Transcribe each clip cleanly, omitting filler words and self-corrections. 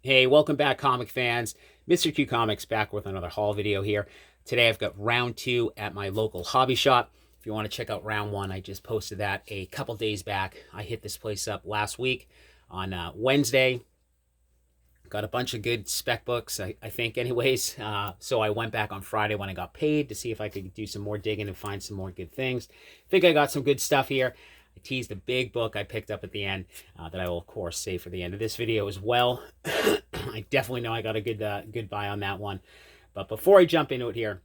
Hey, welcome back, comic fans. Mr. Q Comics back with another haul video here. Today I've got round 2 at my local hobby shop. If you want to check out round 1, I just posted that a couple days back. I hit this place up last week on Wednesday. Got a bunch of good spec books, I think, anyways. So I went back on Friday when I got paid to see if I could do some more digging and find some more good things. I think I got some good stuff here. I teased a big book I picked up at the end that I will, of course, save for the end of this video as well. I definitely know I got a good buy on that one. But before I jump into it here,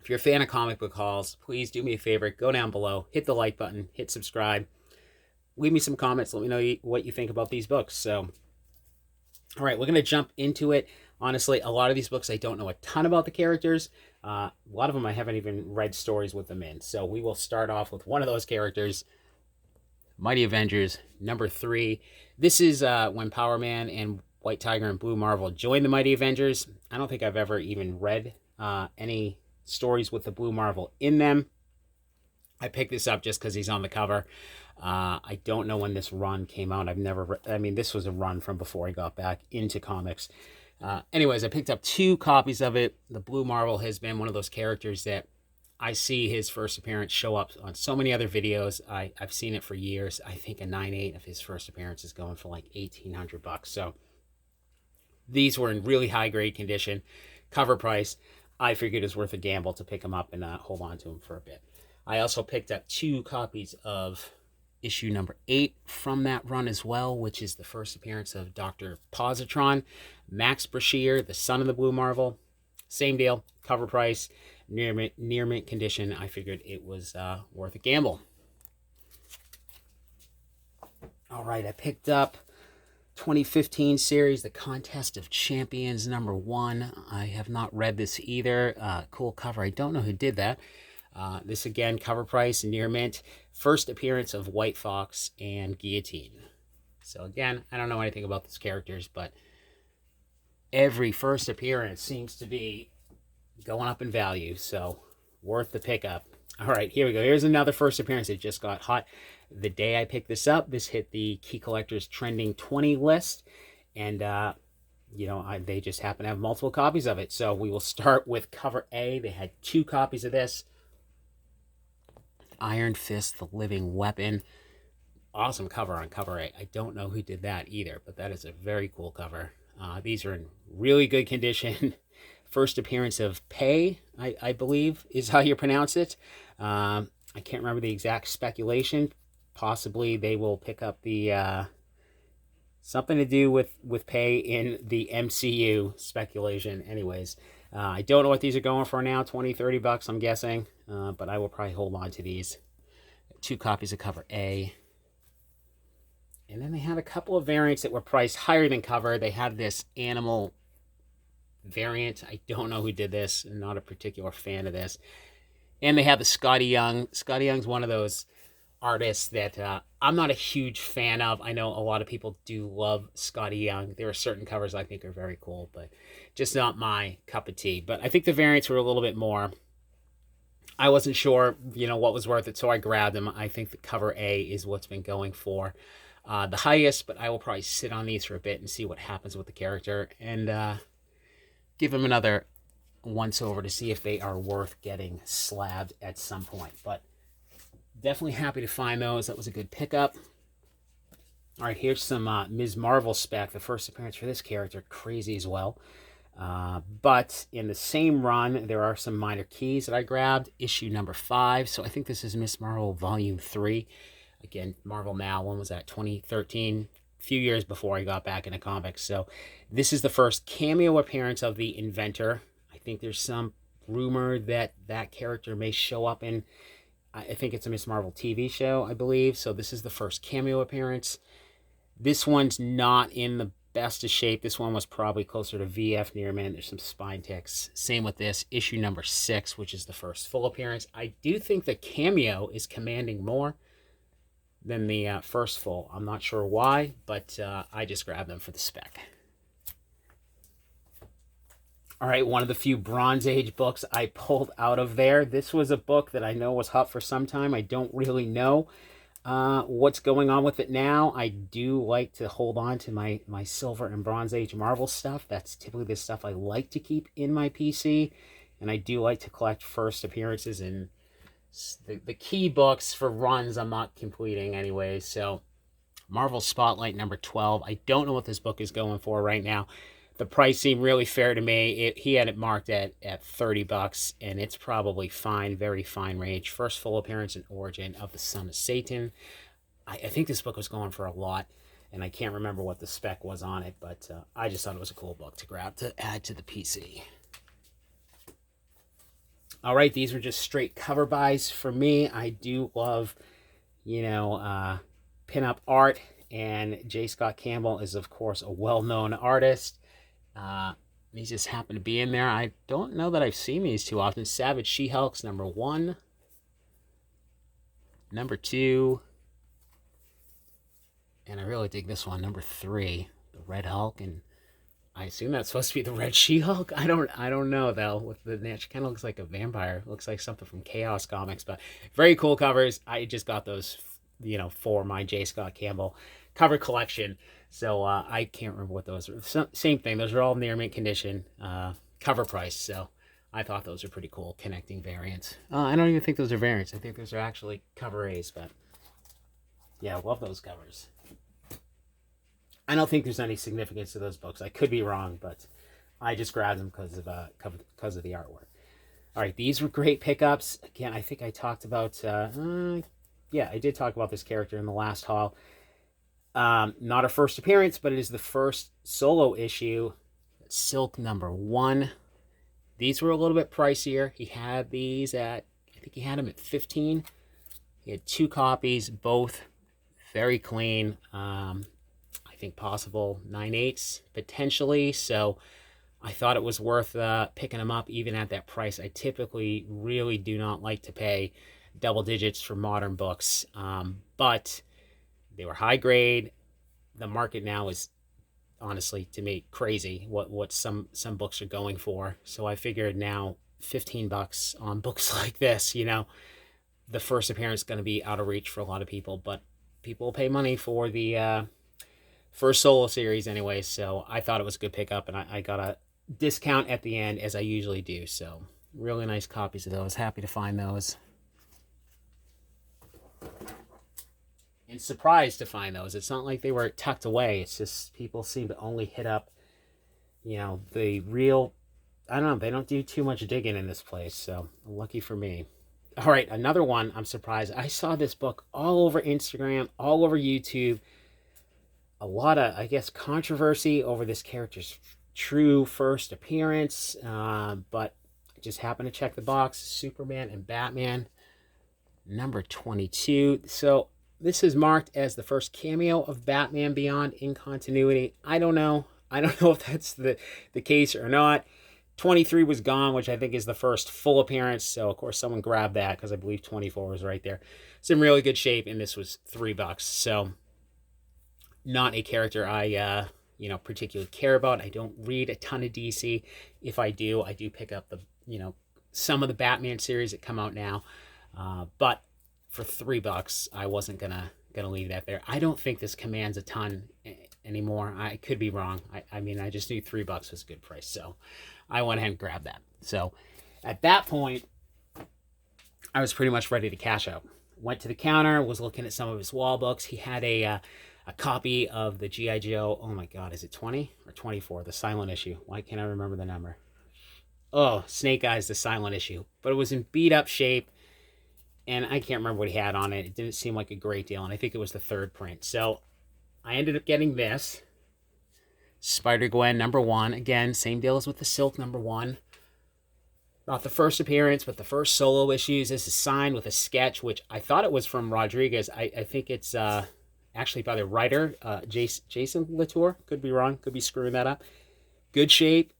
if you're a fan of comic book hauls, please do me a favor. Go down below, hit the like button, hit subscribe. Leave me some comments. Let me know what you think about these books. So, all right, we're going to jump into it. Honestly, a lot of these books, I don't know a ton about the characters. A lot of them I haven't even read stories with them in. So we will start off with one of those characters, Mighty Avengers, number 3. This is when Power Man and White Tiger and Blue Marvel joined the Mighty Avengers. I don't think I've ever even read any stories with the Blue Marvel in them. I picked this up just because he's on the cover. I don't know when this run came out. This was a run from before I got back into comics. Anyways, I picked up 2 copies of it. The Blue Marvel has been one of those characters that I see his first appearance show up on so many other videos. I've seen it for years. I think a 9.8 of his first appearance is going for like $1,800. So these were in really high grade condition. Cover price. I figured it was worth a gamble to pick them up and hold on to them for a bit. I also picked up 2 copies of issue number 8 from that run as well, which is the first appearance of Dr. Positron, Max Brashear, the son of the Blue Marvel. Same deal, cover price, near mint condition. I figured it was worth a gamble. All right, I picked up 2015 series, The Contest of Champions number 1. I have not read this either. Cool cover. I don't know who did that. This again, cover price, near mint. First appearance of White Fox and Guillotine. So again, I don't know anything about these characters, but every first appearance seems to be going up in value. So worth the pickup. All right, here we go. Here's another first appearance that just got hot. The day I picked this up, this hit the Key Collectors Trending 20 list. And, they just happen to have multiple copies of it. So we will start with cover A. They had 2 copies of this. Iron Fist, the Living Weapon. Awesome cover on cover A. I don't know who did that either, but that is a very cool cover. These are in really good condition. First appearance of Pei, I believe, is how you pronounce it. I can't remember the exact speculation. Possibly they will pick up the something to do with Pei in the MCU speculation. Anyways, I don't know what these are going for now. $20-$30, I'm guessing. But I will probably hold on to these. 2 copies of cover A. And then they had a couple of variants that were priced higher than cover. They have this animal variant. I don't know who did this. I'm not a particular fan of this. And they have the Scotty Young. Scotty Young's one of those artists that I'm not a huge fan of. I know a lot of people do love Scotty Young. There are certain covers I think are very cool, but just not my cup of tea. But I think the variants were a little bit more. I wasn't sure, what was worth it, so I grabbed them. I think the cover A is what's been going for the highest, but I will probably sit on these for a bit and see what happens with the character and give them another once over to see if they are worth getting slabbed at some point. But definitely happy to find those. That was a good pickup. All right, here's some Ms. Marvel spec. The first appearance for this character, crazy as well. But in the same run, there are some minor keys that I grabbed. Issue number 5. So I think this is Miss Marvel Volume 3. Again, Marvel Now. When was that? 2013. A few years before I got back into comics. So this is the first cameo appearance of the Inventor. I think there's some rumor that that character may show up in, I think it's a Miss Marvel TV show, I believe. So this is the first cameo appearance. This one's not in the best of shape. This one was probably closer to VF near mint. There's some spine ticks. Same with this, issue number 6, which is the first full appearance. I do think the cameo is commanding more than the first full. I'm not sure why, but I just grabbed them for the spec. All right, one of the few Bronze Age books I pulled out of there. This was a book that I know was hot for some time. I don't really know What's going on with it now? I do like to hold on to my Silver and Bronze Age Marvel stuff. That's typically the stuff I like to keep in my PC. And I do like to collect first appearances and the key books for runs I'm not completing anyway. So Marvel Spotlight number 12. I don't know what this book is going for right now. The price seemed really fair to me. He had it marked at $30, and it's probably fine, very fine range. First full appearance and origin of the Son of Satan. I think this book was going for a lot, and I can't remember what the spec was on it, but I just thought it was a cool book to grab to add to the PC. All right, these were just straight cover buys for me. I do love, pinup art, and J. Scott Campbell is, of course, a well-known artist. These just happen to be in there. I don't know that I've seen these too often. Savage She-Hulk's number 1. Number 2. And I really dig this one, number 3. The Red Hulk, and I assume that's supposed to be the Red She-Hulk. I don't know, though. With the she kind of looks like a vampire. Looks like something from Chaos Comics, but very cool covers. I just got those, for my J. Scott Campbell cover collection. So I can't remember what those are. Same thing. Those are all near mint condition, cover price. So I thought those are pretty cool connecting variants. I don't even think those are variants. I think those are actually cover A's. But yeah, I love those covers. I don't think there's any significance to those books. I could be wrong, but I just grabbed them because of the artwork. All right, these were great pickups. Again, I think I talked about. Yeah, I did talk about this character in the last haul. Not a first appearance, but it is the first solo issue. Silk number 1. These were a little bit pricier. He had these at, I think he had them at $15. He had 2 copies, both very clean. I think possible 9/8 potentially. So I thought it was worth picking them up even at that price. I typically really do not like to pay double digits for modern books, but they were high grade. The market now is, honestly, to me, crazy what some books are going for. So I figured now $15 on books like this, the first appearance is going to be out of reach for a lot of people, but people will pay money for the first solo series anyway. So I thought it was a good pickup, and I got a discount at the end, as I usually do. So really nice copies of those. Happy to find those. And surprised to find those. It's not like they were tucked away. It's just people seem to only hit up, the real, I don't know, they don't do too much digging in this place. So lucky for me. All right, another one. I'm surprised. I saw this book all over Instagram, all over YouTube. A lot of, I guess, controversy over this character's true first appearance. But I just happened to check the box. Superman and Batman, number 22. So this is marked as the first cameo of Batman Beyond in continuity. I don't know. I don't know if that's the case or not. 23 was gone, which I think is the first full appearance. So, of course, someone grabbed that because I believe 24 was right there. It's in really good shape, and this was $3. So, not a character I, particularly care about. I don't read a ton of DC. If I do pick up the, some of the Batman series that come out now. But for $3, I wasn't gonna leave that there. I don't think this commands a ton anymore. I could be wrong. I mean, I just knew $3 was a good price, so I went ahead and grabbed that. So at that point, I was pretty much ready to cash out. Went to the counter, was looking at some of his wall books. He had a copy of the G.I. Joe. Oh my God, is it 20 or 24? The silent issue. Why can't I remember the number? Oh, Snake Eyes, the silent issue. But it was in beat up shape. And I can't remember what he had on it. It didn't seem like a great deal. And I think it was the 3rd print. So I ended up getting this. Spider-Gwen number 1. Again, same deal as with the Silk number 1. Not the first appearance, but the first solo issues. This is signed with a sketch, which I thought it was from Rodriguez. I think it's actually by the writer, Jason Latour. Could be wrong. Could be screwing that up. Good shape.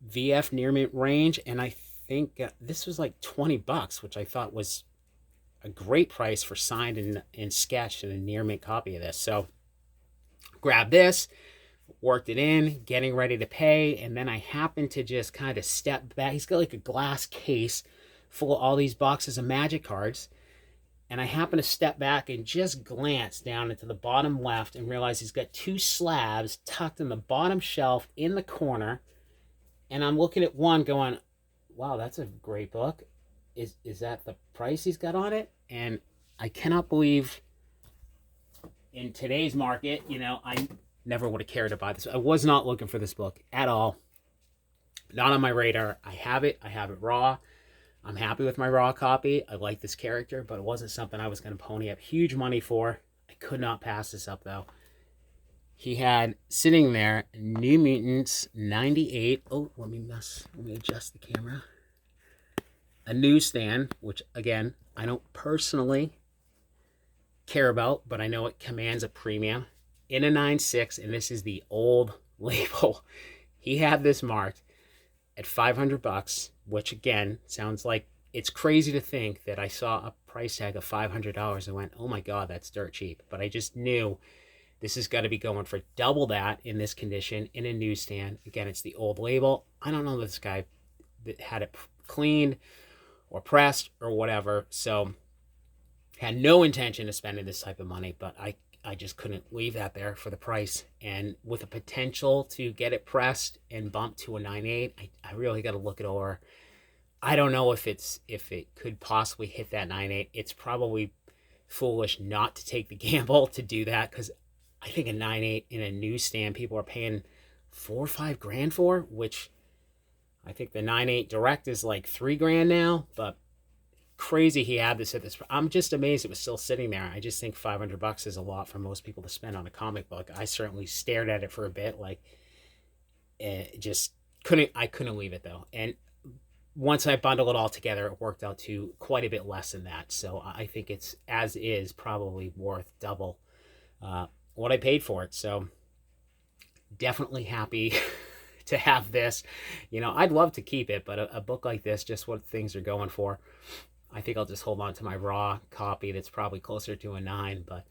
VF near mint range. And I think this was like $20, which I thought was a great price for signed and sketched and a near mint copy of this. So grabbed this, worked it in, getting ready to pay, and then I happened to just kind of step back. He's got like a glass case full of all these boxes of Magic cards, and I happen to step back and just glance down into the bottom left and realize he's got 2 slabs tucked in the bottom shelf in the corner. And I'm looking at one going, wow, that's a great book. Is that the price he's got on it? And I cannot believe in today's market, you know, I never would have cared to buy this. I was not looking for this book at all. Not on my radar. I have it raw. I'm happy with my raw copy. I like this character, but it wasn't something I was going to pony up huge money for. I could not pass this up, though. He had sitting there, New Mutants 98. Oh, let me adjust the camera. A newsstand, which, again, I don't personally care about, but I know it commands a premium. In a 9.6, and this is the old label. He had this marked at $500, which again sounds like it's crazy to think that I saw a price tag of $500 and went, oh my god, that's dirt cheap. But I just knew this has got to be going for double that in this condition in a newsstand. Again, it's the old label. I don't know this guy that had it cleaned or pressed or whatever, so had no intention of spending this type of money, but I just couldn't leave that there for the price. And with the potential to get it pressed and bumped to a 9.8, I really got to look it over. I don't know if it could possibly hit that 9.8. It's probably foolish not to take the gamble to do that, because I think a 9.8 in a newsstand people are paying $4 or $5 grand for, which I think the 9.8 direct is like $3 grand now, but crazy he had this at this. I'm just amazed it was still sitting there. I just think $500 is a lot for most people to spend on a comic book. I certainly stared at it for a bit, like, just couldn't leave it though. And once I bundle it all together, it worked out to quite a bit less than that. So I think it's, as is, probably worth double what I paid for it. So definitely happy to have this. You know, I'd love to keep it, but a book like this, just what things are going for, I think I'll just hold on to my raw copy that's probably closer to a 9. But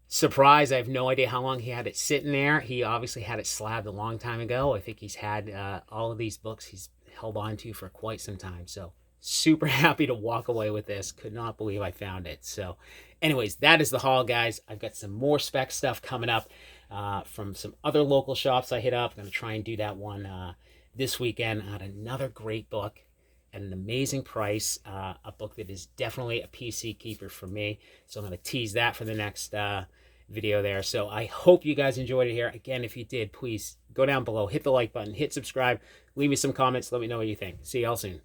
surprise, I have no idea how long he had it sitting there. He obviously had it slabbed a long time ago. I think he's had all of these books he's held on to for quite some time. So super happy to walk away with this. Could not believe I found it. So anyways, that is the haul, guys. I've got some more Spec stuff coming up from some other local shops I hit up. I'm going to try and do that one this weekend on another great book at an amazing price, a book that is definitely a PC keeper for me. So I'm going to tease that for the next video there. So I hope you guys enjoyed it here. Again, if you did, please go down below, hit the like button, hit subscribe, leave me some comments, let me know what you think. See y'all soon.